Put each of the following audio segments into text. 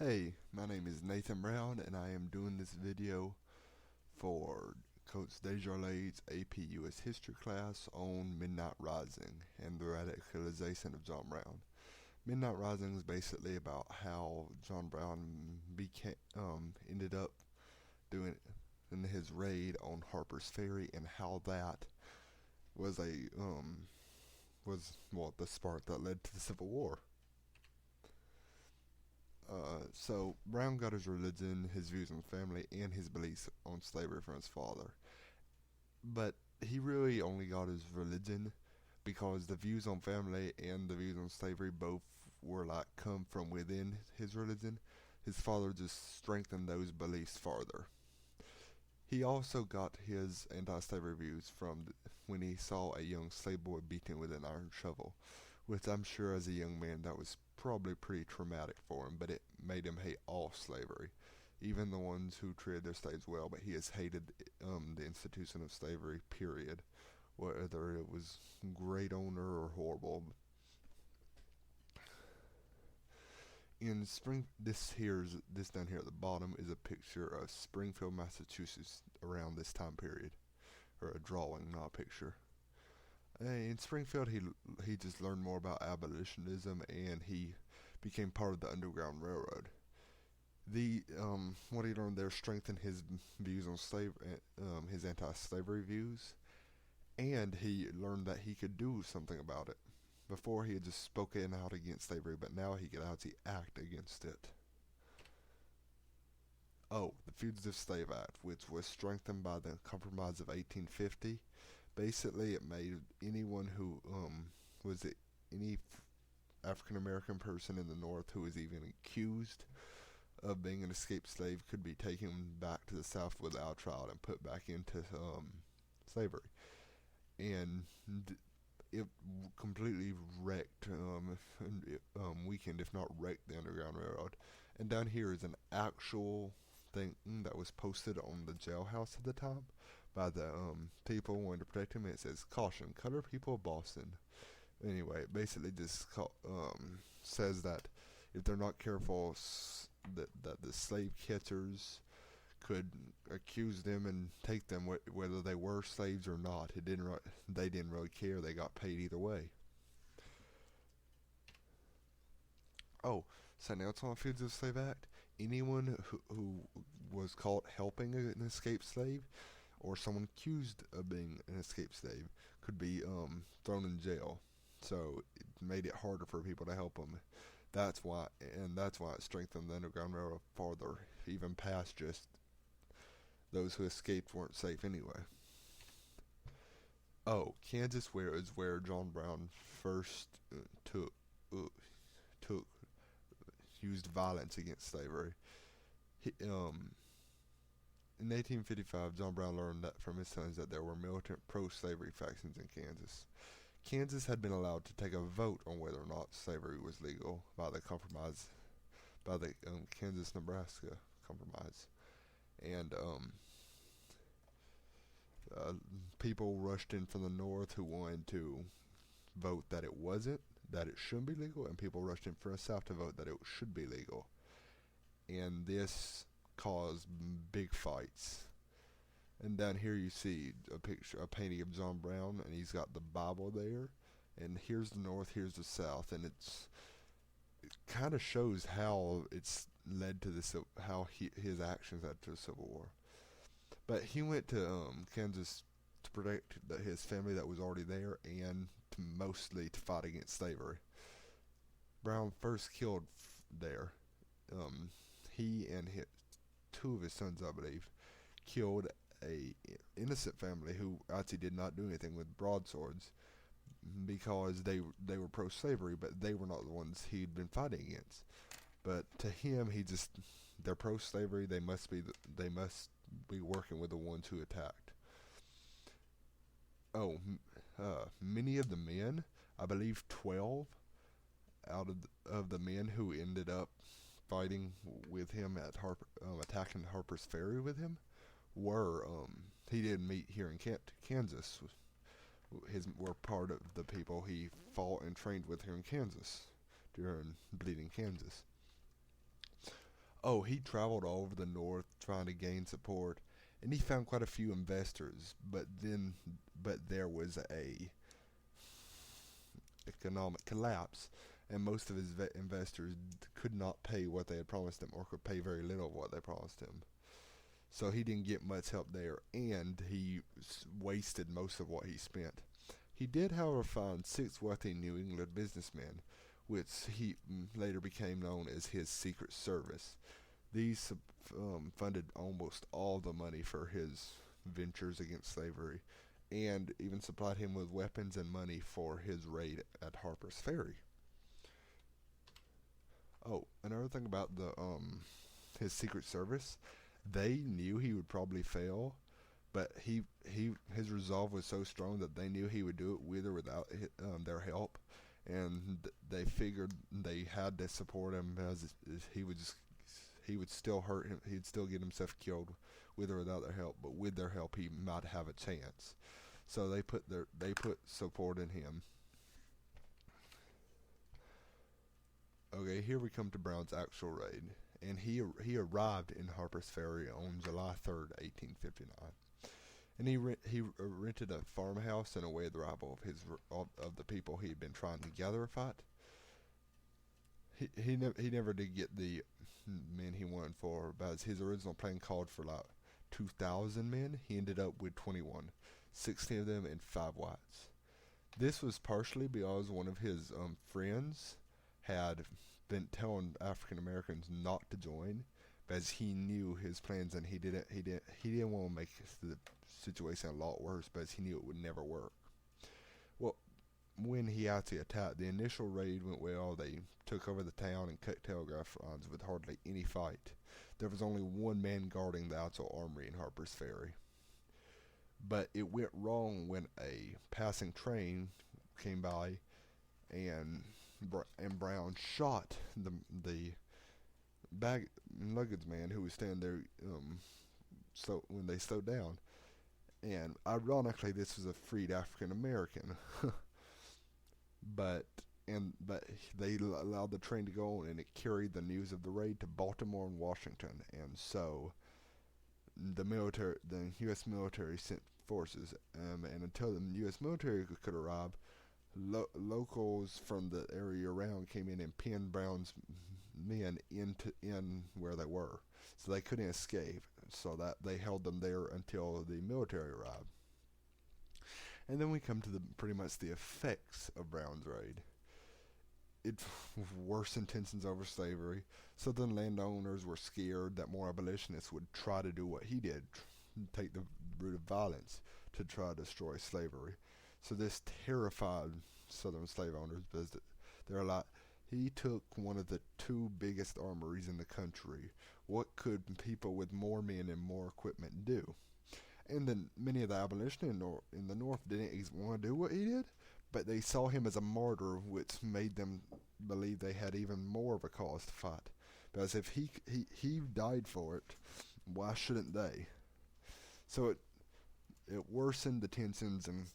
Hey, my name is Nathan Brown, and I am doing this video for Coach Desjardins AP US History class on Midnight Rising and the radicalization of John Brown. Midnight Rising is basically about how John Brown ended up doing in his raid on Harper's Ferry, and how that was the spark that led to the Civil War. So Brown got his religion, his views on family, and his beliefs on slavery from his father. But he really only got his religion because the views on family and the views on slavery both were come from within his religion. His father just strengthened those beliefs farther. He also got his anti-slavery views from when he saw a young slave boy beaten with an iron shovel, which I'm sure as a young man that was probably pretty traumatic for him, but it made him hate all slavery, even the ones who treated their slaves well. But he has hated the institution of slavery, period, whether it was great owner or horrible. In this down here at the bottom is a picture of Springfield, Massachusetts around this time period, or a drawing, not a picture. In Springfield, he just learned more about abolitionism, and he became part of the Underground Railroad. What he learned there strengthened his views on his anti-slavery views, and he learned that he could do something about it. Before, he had just spoken out against slavery, but now he could actually act against it. Oh, the Fugitive Slave Act, which was strengthened by the Compromise of 1850. Basically, it made anyone who any African American person in the North who was even accused of being an escaped slave could be taken back to the South without trial and put back into slavery. And it completely wrecked, weakened, if not wrecked, the Underground Railroad. And down here is an actual thing that was posted on the jailhouse at the time by the people wanting to protect him. It says, "Caution, colored people of Boston." Anyway, it basically just says that if they're not careful, that the slave catchers could accuse them and take them whether they were slaves or not. They didn't really care. They got paid either way. Oh, so now it's on the Fugitive Slave Act. Anyone who was caught helping an escaped slave, or someone accused of being an escaped slave, could be thrown in jail. So it made it harder for people to help them. That's why it strengthened the Underground Railroad farther, even past just those who escaped weren't safe anyway. Oh, Kansas, where is where John Brown first took took used violence against slavery. In 1855, John Brown learned that from his sons that there were militant pro-slavery factions in Kansas. Kansas had been allowed to take a vote on whether or not slavery was legal by the Kansas-Nebraska Compromise, and people rushed in from the north who wanted to vote that it shouldn't be legal, and people rushed in from the south to vote that it should be legal. And this caused big fights. And down here you see a painting of John Brown, and he's got the Bible there. And here's the north, here's the south, and it kind of shows how it's led to his actions led to the Civil War. But he went to Kansas to protect his family that was already there, and mostly to fight against slavery. Brown first killed there. He and two of his sons, I believe, killed a innocent family who actually did not do anything with broadswords because they were pro-slavery, but they were not the ones he'd been fighting against. But to him, they're pro-slavery. They must be working with the ones who attacked. Oh, many of the men, I believe 12 out of the men who ended up fighting with him at attacking Harper's Ferry with him, he didn't meet here in Kansas. Were part of the people he fought and trained with here in Kansas during Bleeding Kansas. Oh, he traveled all over the North trying to gain support, and he found quite a few investors. But there was a economic collapse, and most of his investors could not pay what they had promised him, or could pay very little of what they promised him. So he didn't get much help there, and he wasted most of what he spent. He did, however, find six wealthy New England businessmen, which he later became known as his Secret Service. These funded almost all the money for his ventures against slavery, and even supplied him with weapons and money for his raid at Harper's Ferry. Oh, another thing about the his Secret Service, they knew he would probably fail, but his resolve was so strong that they knew he would do it with or without their help, and they figured they had to support him, as he would still hurt him. He'd still get himself killed with or without their help, but with their help, he might have a chance. So they put support in him. Okay, here we come to Brown's actual raid, and he arrived in Harper's Ferry on July 3rd, 1859, and he rented a farmhouse and awaited the arrival of the people he had been trying to gather a fight. He never did get the men he wanted for, but his original plan called for like 2,000 men. He ended up with 21, 16 of them and 5 whites. This was partially because one of his friends had been telling African Americans not to join, because he knew his plans, and he didn't want to make the situation a lot worse, because he knew it would never work. Well, when he actually attacked, the initial raid went well. They took over the town and cut telegraph lines with hardly any fight. There was only one man guarding the actual armory in Harper's Ferry. But it went wrong when a passing train came by, and Brown shot the bag and luggage man who was standing there. So when they slowed down, and ironically, this was a freed African American. but but they allowed the train to go on, and it carried the news of the raid to Baltimore and Washington, and so the U.S. military sent forces, and until the U.S. military could arrive, locals from the area around came in and pinned Brown's men in where they were, so they couldn't escape. So that they held them there until the military arrived. And then we come to pretty much the effects of Brown's raid. It worsened tensions over slavery. Southern landowners were scared that more abolitionists would try to do what he did, take the route of violence to try to destroy slavery. So this terrified Southern slave owners, because they're like, he took one of the two biggest armories in the country. What could people with more men and more equipment do? And then many of the abolitionists in the North didn't want to do what he did, but they saw him as a martyr, which made them believe they had even more of a cause to fight. Because if he died for it, why shouldn't they? So it worsened the tensions, and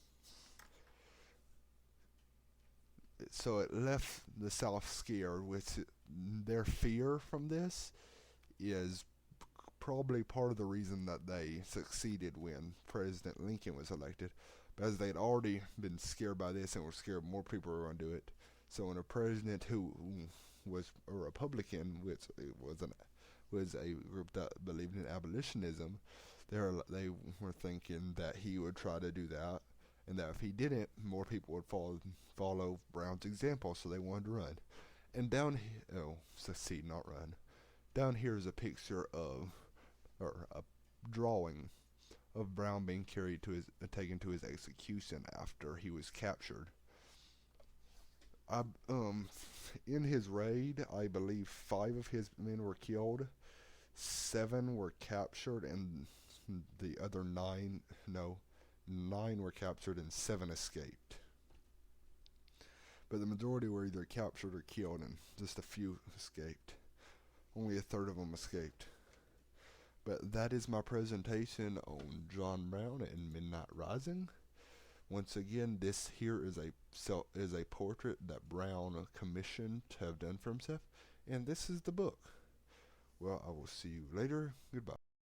so it left the South scared. With their fear from this is probably part of the reason that they succeeded when President Lincoln was elected, because they'd already been scared by this and were scared more people were going to do it. So when a president who was a Republican, which was a group that believed in abolitionism, they were thinking that he would try to do that, and that if he didn't, more people would follow Brown's example. So they wanted to run. And succeed, not run. Down here is a picture of, or a drawing of Brown being taken to his execution after he was captured. In his raid, I believe 5 of his men were killed, 7 were captured, and the other 9 were captured and 7 escaped. But the majority were either captured or killed, and just a few escaped. Only a third of them escaped. But that is my presentation on John Brown and Midnight Rising. Once again, this here is a portrait that Brown commissioned to have done for himself, and this is the book. Well, I will see you later. Goodbye.